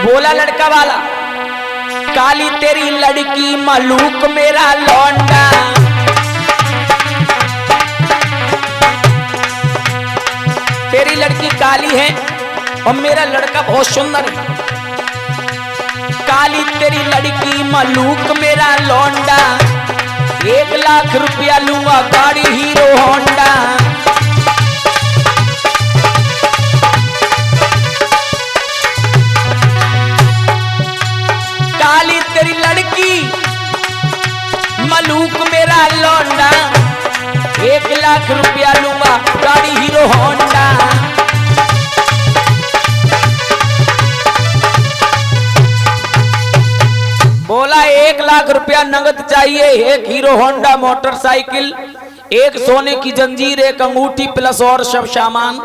बोला लड़का वाला, काली तेरी लड़की मलूक मेरा लौंडा। तेरी लड़की काली है और मेरा लड़का बहुत सुंदर है। काली तेरी लड़की मलूक मेरा लौंडा, 1 लाख रुपया लूंगा गाड़ी हीरो होंडा। काली तेरी लड़की मलूक मेरा लौंडा, 1 लाख रुपया लूंगा गाड़ी हीरो होंडा। बोला 1 लाख रुपया नगद चाहिए, 1 हीरो होंडा मोटरसाइकिल, 1 सोने की जंजीर, 1 अंगूठी प्लस और सब सामान।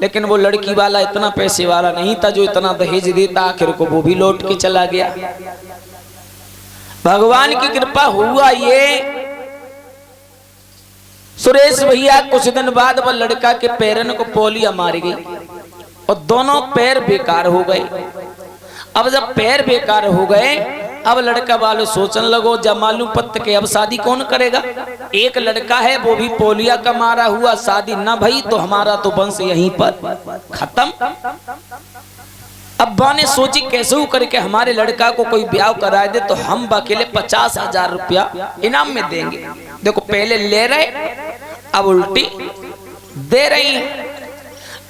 लेकिन वो लड़की वाला इतना पैसे वाला नहीं था जो इतना दहेज देता। आखिर को वो भी लौट के चला गया। भगवान की कृपा हुआ ये सुरेश भैया कुछ दिन बाद वह लड़का के पैरन को पोलियो मार गई और दोनों पैर बेकार हो गए। अब जब पैर बेकार हो गए, अब लड़का वालों सोचने लगो जब मालूम पत्त के अब शादी कौन करेगा। एक लड़का है वो भी पोलियो का मारा हुआ, शादी ना भई तो हमारा तो वंश यहीं पर खत्म। अब्बा ने सोची कैसे करके हमारे लड़का को कोई ब्याह करा दे तो हम अकेले 50,000 रुपया इनाम में देंगे। देखो पहले ले रहे अब उल्टी दे रही।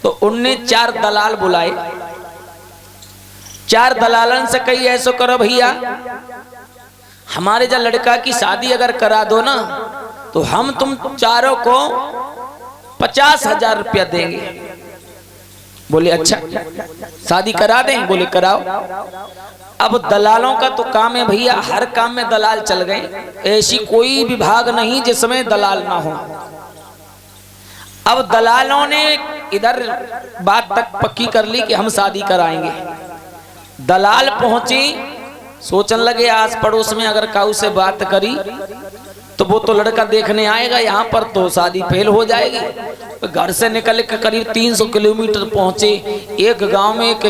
तो उनने 4 दलाल बुलाए। 4 दलालन से कही ऐसो करो भैया, हमारे जब लड़का की शादी अगर करा दो ना तो हम तुम चारों को 50,000 रुपया देंगे। बोले अच्छा शादी करा दें? बोले कराओ। अब दलालों का तो काम है भैया, हर काम में दलाल चल गए। ऐसी कोई विभाग नहीं जिसमें दलाल ना हो। अब दलालों ने इधर बात तक पक्की कर ली कि हम शादी कराएंगे। दलाल पहुंची, सोचने लगे आस पड़ोस में अगर काऊ से बात करी तो वो तो लड़का देखने आएगा, यहाँ पर तो शादी फेल हो जाएगी। घर से निकल के करीब 300 किलोमीटर पहुंचे। एक गांव में एक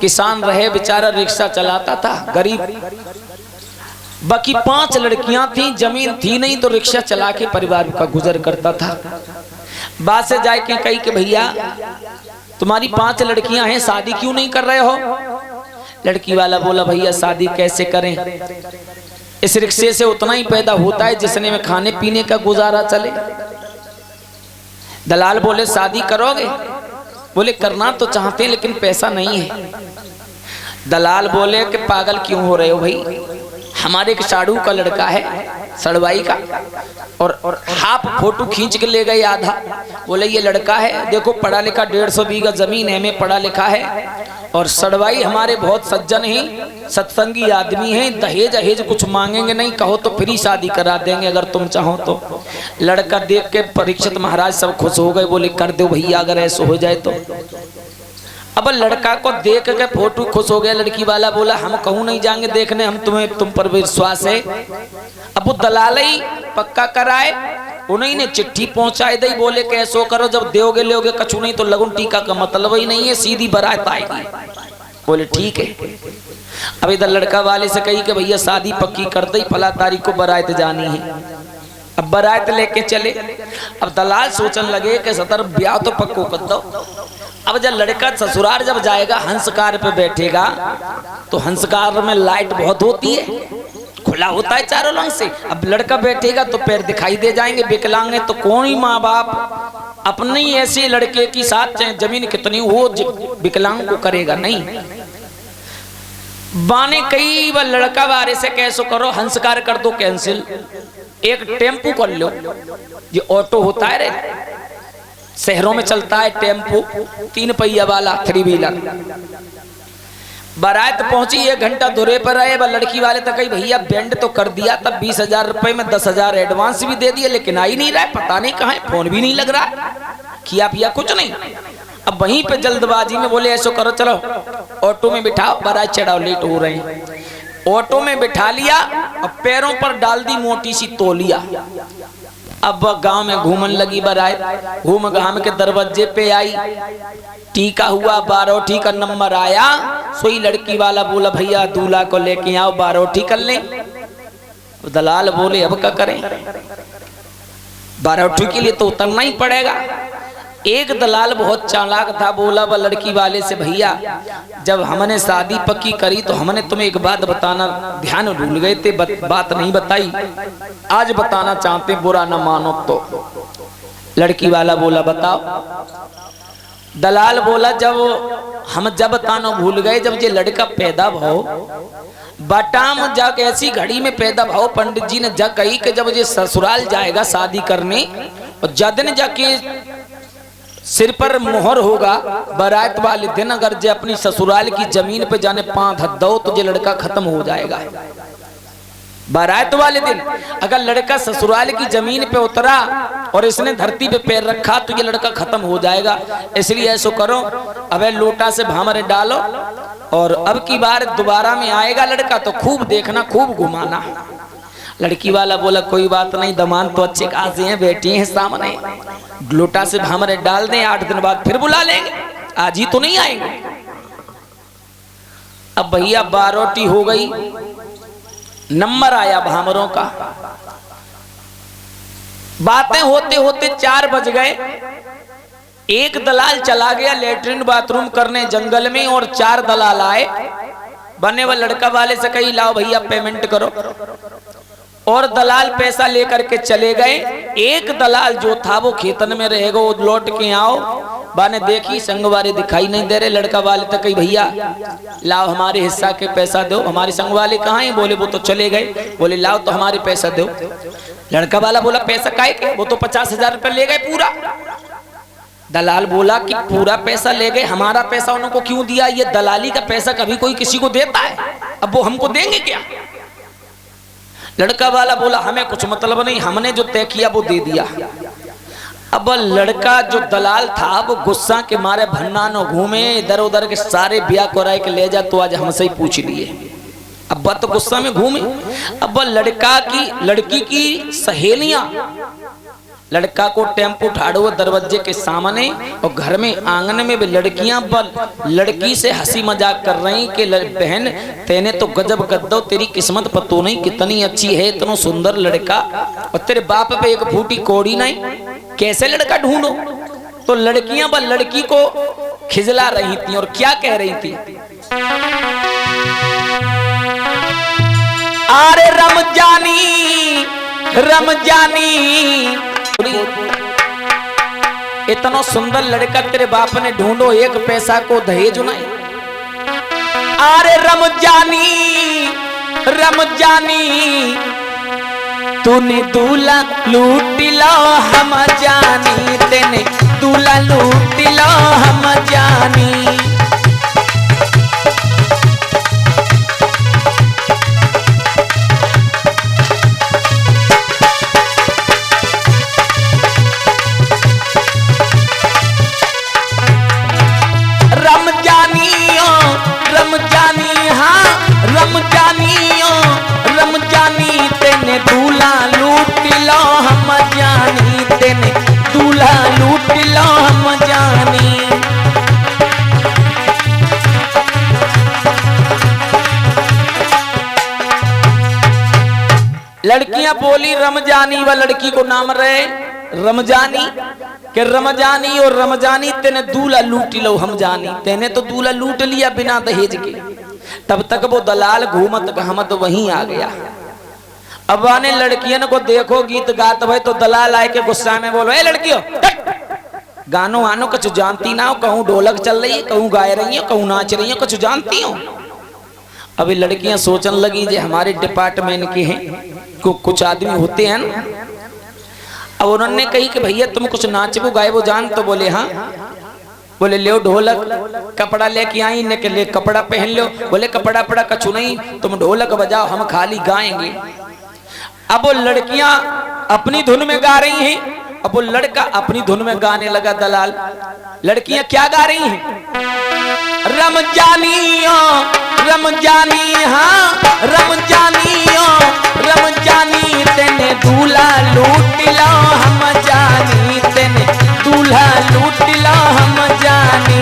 किसान रहे, बेचारा रिक्शा चलाता था, गरीब। बाकी 5 लड़कियां थी, जमीन थी नहीं तो रिक्शा चला के परिवार का गुजर करता था। बात से जाके कही कि भैया तुम्हारी 5 लड़कियां हैं, शादी क्यों नहीं कर रहे हो? लड़की वाला बोला भैया शादी कैसे करें, इस रिक्शे से उतना ही पैदा होता है जिसने में खाने पीने का गुजारा चले। दलाल बोले शादी करोगे? बोले करना तो चाहते हैं लेकिन पैसा नहीं है। दलाल बोले कि पागल क्यों हो रहे हो भाई, हमारे एक साड़ू का लड़का है, सड़वाई का, और हाफ फोटो खींच के ले गए आधा। बोले ये लड़का है, देखो पढ़ा लिखा, 150 बीघा जमीन है, में पढ़ा लिखा है, और सड़वाई हमारे बहुत सज्जन हैं, सत्संगी आदमी हैं, दहेज अहेज कुछ मांगेंगे नहीं, कहो तो फ्री शादी करा देंगे अगर तुम चाहो तो। लड़का देख के परीक्षित महाराज सब खुश हो गए। बोले कर दो भैया अगर ऐसा हो जाए तो। अब लड़का को देख के फोटो खुश हो गया। लड़की वाला बोला हम कहूँ नहीं जाएंगे देखने, हम तुम पर विश्वास है। अब वो दलाल ही पक्का कराए, उन्हीं ने चिट्ठी पहुंचाई दी। बोले कि ऐसो करो जब दोगे लोगे, कछु नहीं तो लगन टीका का मतलब ही नहीं है, सीधी बारात आएगी। बोले ठीक है। अब इधर लड़का वाले से कही कि भैया शादी पक्की कर दी, फला तारीख को बारात जानी है। अब बारात लेके चले। अब दलाल सोचने लगे कि सतर ब्याह तो पक्को कर दो। अब जब लड़का ससुराल जब जाएगा, हंसकार पे बैठेगा तो हंसकार में लाइट बहुत होती है, खुला होता है चारों रंग से। अब लड़का बैठेगा तो पैर दिखाई दे जाएंगे, विकलांग है तो कौन ही माँ बाप अपने ही ऐसे लड़के की साथ चाहे जमीन कितनी हो विकलांग को करेगा नहीं। बाने कई बार लड़का बारे से कैसो करो, हंसकार कर दो कैंसिल, एक टेम्पू कर लो। ये ऑटो होता है रे, शहरों में चलता है टेम्पू, 3 पहिया वाला 3 व्हीलर। बारात पहुंची, 1 घंटा दूरे पर आए। लड़की वाले तो कही भैया बैंड तो कर दिया, तब 20,000 रुपए में 10,000 एडवांस भी दे दिए, लेकिन आई नहीं रहा है, पता नहीं कहाँ है, फोन भी नहीं लग रहा है, किया पिया कुछ नहीं। अब वहीं पे जल्दबाजी में बोले ऐसो करो चलो ऑटो में बिठाओ, बारात चढ़ाओ, लेट हो रहे हैं। ऑटो में बिठा लिया और पैरों पर डाल दी मोटी सी तौलिया। अब गांव में घूमन लगी बारात, घूम घाम के दरवाजे पे आई, टीका हुआ, 12 का नंबर आया, सोई लड़की वाला बोला भैया दूल्हा को लेके आओ बारोटी कर लें। दलाल बोले अब क्या करें, बारोटी के लिए तो उतरना ही पड़ेगा। एक दलाल बहुत चालाक था, बोला वह लड़की वाले से भैया जब हमने शादी पक्की करी तो हमने तुम्हें एक बात बताना ध्यान भूल गए थे, बात नहीं बताई, आज बताना चाहते, बुरा न मानो तो। लड़की वाला बोला बताओ। दलाल बोला जब बताना भूल गए, जब ये लड़का पैदा भाव बाटाम जग ऐसी घड़ी में पैदा भाव, पंडित जी ने जग कही कि जब ये ससुराल जाएगा शादी करने और जदन जाके सिर पर मोहर होगा बारात वाले दिन, अगर जे अपनी ससुराल की जमीन पे जाने पांव धत दो तो ये लड़का खत्म हो जाएगा। बारात वाले दिन अगर लड़का ससुराल की जमीन पे उतरा और इसने धरती पे पैर रखा तो ये लड़का खत्म हो जाएगा। इसलिए ऐसा करो, अबे लोटा से भामरे डालो और अब की बार दोबारा में आएगा लड़का तो खूब देखना, खूब घुमाना। लड़की वाला बोला कोई बात नहीं, दमान तो अच्छे खासे हैं, बेटी हैं सामने, लोटा से भामरे डाल दें, 8 दिन बाद फिर बुला लेंगे, आज ही तो नहीं आएंगे। अब भैया बारोटी हो गई, नंबर आया भामरों का, बातें होते होते 4 बज गए। एक दलाल चला गया लेटरिन बाथरूम करने जंगल में और 4 दलाल आए। बने वाले लड़का वाले से कही लाओ भैया पेमेंट करो, और दलाल पैसा लेकर के चले गए। एक दलाल जो था वो खेतन में रहेगा, वो लौट के आओ, बाने देखी संगवारी दिखाई नहीं दे रहे। लड़का वाले तो कही भैया लाओ हमारे हिस्सा के पैसा दो, हमारे संगवाले कहाँ हैं? बोले वो तो चले गए। बोले लाओ तो हमारे पैसा दो। लड़का वाला बोला पैसा काहे के? वो तो 50,000 रुपये ले गए पूरा। दलाल बोला कि पूरा पैसा ले गए, हमारा पैसा उनको क्यों दिया? ये दलाली का पैसा कभी कोई किसी को देता है, अब वो हमको देंगे क्या? लड़का वाला बोला हमें कुछ मतलब नहीं, हमने जो तय किया वो दे दिया। अब लड़का जो दलाल था वो गुस्सा के मारे भन्ना न घूमे, इधर उधर के सारे ब्याह कराए के ले जा, तो आज हमसे ही पूछ लिए। अब बात तो गुस्सा में घूमे। अब लड़की की सहेलियां लड़का को टेम्पो ठाड़ो दरवाजे के सामने, और घर में आंगन में भी लड़कियां लड़की से हंसी मजाक कर रही कि बहन तेने तो गजब गद्दो, तेरी किस्मत पतो नहीं कितनी अच्छी है, इतना सुंदर लड़का, और तेरे बाप पे एक फूटी कौड़ी नहीं, कैसे लड़का ढूंढो? तो लड़कियां लड़की को खिजला रही थी और क्या कह रही थी? अरे रमजानी इतना सुंदर लड़का तेरे बाप ने ढूंढो, एक पैसा को दहेज नहीं। अरे रमजानी तूने दूल्हा लूट लो हम जानी, तेने दूल्हा लूट लो हम जानी। रमजानी तेने दूल्हा लूट लो हम जानी, तेने दूल्हा लूट लो हम जानी। लड़कियां बोली रमजानी, व लड़की को नाम रहे रमजानी के रमजानी और रमजानी तेने दूल्हा लूट लो हम जानी, तेने तो दूल्हा लूट लिया बिना दहेज के। तब तक वो दलाल घूमत घामत वहीं आ गया। अब आने लड़कियन को देखो गीत गात भाई, तो दलाल आए के गुस्सा में बोलो ए लड़कियों गानो आनो कुछ जानती ना हो, कहूँ ढोलक चल रही है, कहूँ गाय रही हो, कहूँ नाच रही हो, कुछ जानती हो? अभी लड़कियां सोचने लगी जो हमारे डिपार्टमेंट के हैं, कुछ आदमी होते हैं ना। अब उन्होंने कही कि भैया तुम कुछ नाचबो गायबो जान? तो बोले हाँ। बोले ले ढोलक, कपड़ा लेके आई ने के ले कपड़ा पहन लो। बोले कपड़ा पड़ा कछु नहीं, तुम ढोलक बजाओ, हम खाली गाएंगे। अब वो लड़कियां अपनी धुन में गा रही हैं, अब वो लड़का अपनी धुन में गाने लगा। दलाल लड़कियां क्या गा रही हैं? रमजानी हाँ रमजानी तेने दूल्हा लूट लो हम जानी, तेने दूल्हा लूट लो हम जानी।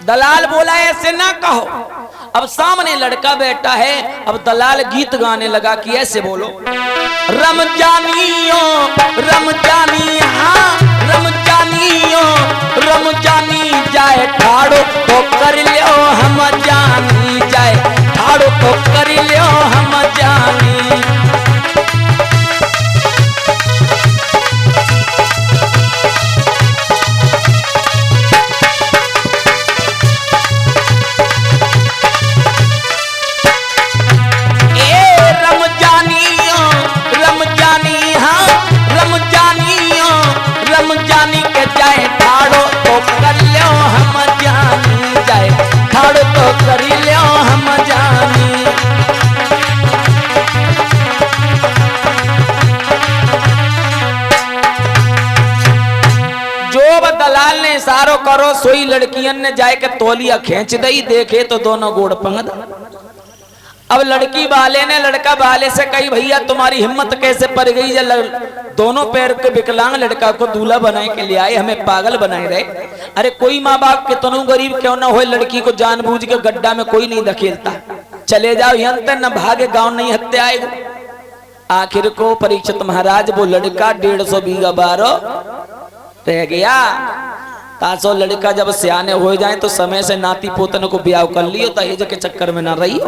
दलाल बोला ऐसे ना कहो। अब सामने लड़का बैठा है, अब दलाल गीत गाने लगा कि ऐसे बोलो, रमजानियों रमजानी, हाँ रमजानियों रमजानी जाए ठाड़ो तो कर लियो हम जानी, जाए ठाड़ो तो कर लियो हम जानी। रमजानी के जाए ठाड़ो तो कर लियो हम जानी, जाए ठाड़ो तो कर लियो हम जानी। जो दलाल ने इशारो करो सोई लड़कियन ने जाए के तौलिया खींच दई, देखे तो दोनों गोड़ पंगद। अब लड़की वाले ने लड़का वाले से कही, भैया तुम्हारी हिम्मत कैसे पड़ गई, दोनों पैर के विकलांग लड़का को दूल्हा बनाए के लिए आए, हमें पागल बनाए रहे। अरे कोई माँ बाप कितनों गरीब क्यों ना हो, लड़की को जानबूझ के गड्ढा में कोई नहीं धकेलता, चले जाओ यहाँ तक न भागे गांव नहीं हत्या आएगा। आखिर को परीक्षित महाराज वो लड़का 150 बीघा बारो रह गया। तासो लड़का जब सियाने हो जाए तो समय से नाती पोतन को ब्याह कर लियो, दहेज के चक्कर में ना रही।